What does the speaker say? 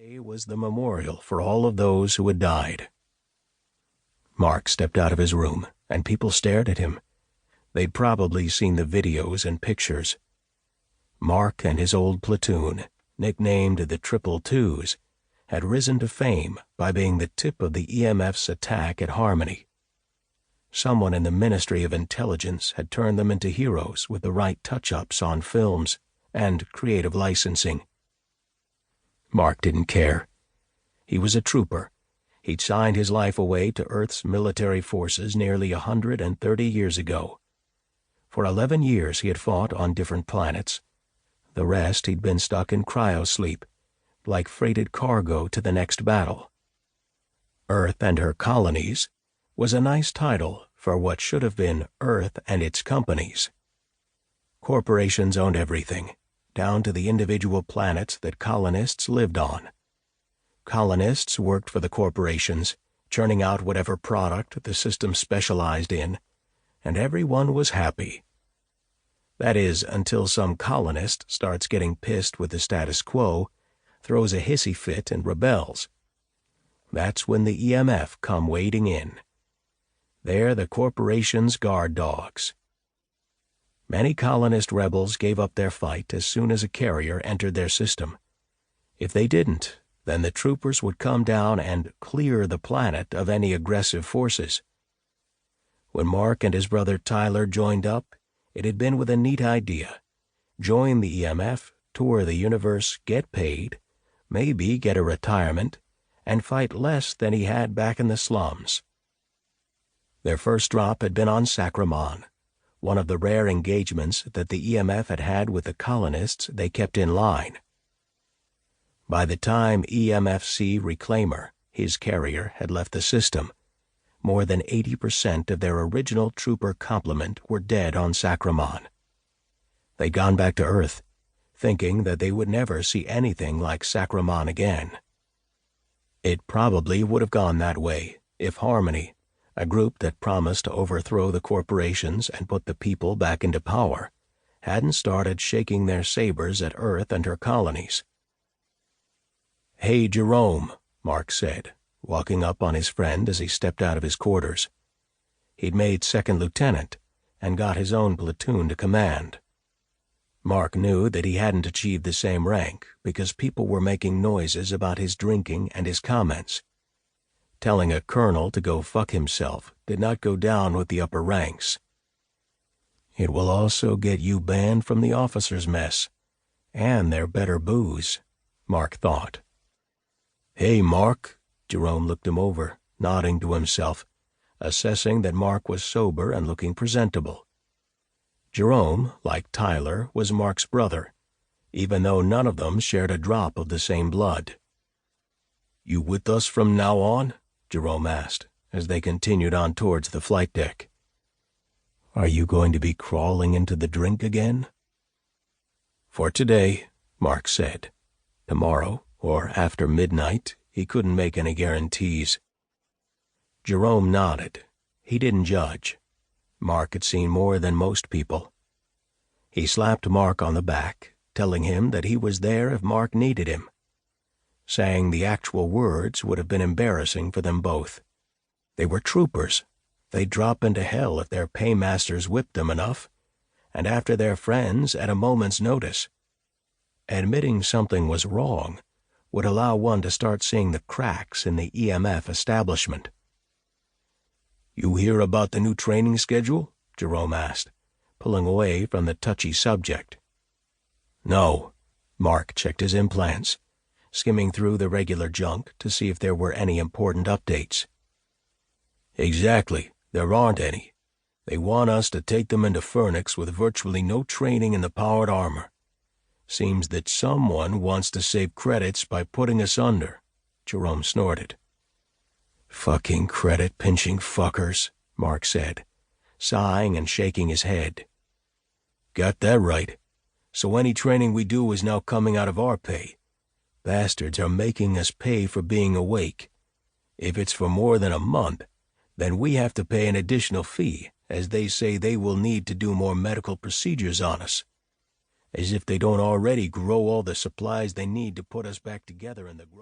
Today was the memorial for all of those who had died. Mark stepped out of his room, and people stared at him. They'd probably seen the videos and pictures. Mark and his old platoon, nicknamed the Triple Twos, had risen to fame by being the tip of the EMF's attack at Harmony. Someone in the Ministry of Intelligence had turned them into heroes with the right touch-ups on films and creative licensing. Mark didn't care. He was a trooper. He'd signed his life away to Earth's military forces nearly 130 years ago. For 11 years he had fought on different planets. The rest he'd been stuck in cryosleep, like freighted cargo to the next battle. Earth and Her Colonies was a nice title for what should have been Earth and Its Companies. Corporations owned everything, down to the individual planets that colonists lived on. Colonists worked for the corporations, churning out whatever product the system specialized in, and everyone was happy. That is, until some colonist starts getting pissed with the status quo, throws a hissy fit and rebels. That's when the EMF come wading in. They're the corporation's guard dogs. Many colonist rebels gave up their fight as soon as a carrier entered their system. If they didn't, then the troopers would come down and clear the planet of any aggressive forces. When Mark and his brother Tyler joined up, it had been with a neat idea. Join the EMF, tour the universe, get paid, maybe get a retirement, and fight less than he had back in the slums. Their first drop had been on Sacramon, one of the rare engagements that the EMF had had with the colonists they kept in line. By the time EMFC Reclaimer, his carrier, had left the system, more than 80% of their original trooper complement were dead on Sacramon. They'd gone back to Earth, thinking that they would never see anything like Sacramon again. It probably would have gone that way if Harmony, a group that promised to overthrow the corporations and put the people back into power, hadn't started shaking their sabers at Earth and her colonies. "Hey, Jerome," Mark said, walking up on his friend as he stepped out of his quarters. He'd made second lieutenant and got his own platoon to command. Mark knew that he hadn't achieved the same rank because people were making noises about his drinking and his comments. Telling a colonel to go fuck himself did not go down with the upper ranks. It will also get you banned from the officers' mess, and their better booze, Mark thought. "Hey, Mark." Jerome looked him over, nodding to himself, assessing that Mark was sober and looking presentable. Jerome, like Tyler, was Mark's brother, even though none of them shared a drop of the same blood. "You with us from now on?" Jerome asked, as they continued on towards the flight deck. "Are you going to be crawling into the drink again?" "For today," Mark said. Tomorrow, or after midnight, he couldn't make any guarantees. Jerome nodded. He didn't judge. Mark had seen more than most people. He slapped Mark on the back, telling him that he was there if Mark needed him. Saying the actual words would have been embarrassing for them both. They were troopers. They'd drop into hell if their paymasters whipped them enough, and after their friends at a moment's notice. Admitting something was wrong would allow one to start seeing the cracks in the EMF establishment. "You hear about the new training schedule?" Jerome asked, pulling away from the touchy subject. "No." Mark checked his implants, skimming through the regular junk to see if there were any important updates. "Exactly. There aren't any. They want us to take them into Fernix with virtually no training in the powered armor. Seems that someone wants to save credits by putting us under," Jerome snorted. "Fucking credit-pinching fuckers," Mark said, sighing and shaking his head. "Got that right. So any training we do is now coming out of our pay. Bastards are making us pay for being awake. If it's for more than a month, then we have to pay an additional fee, as they say they will need to do more medical procedures on us. As if they don't already grow all the supplies they need to put us back together in the grow."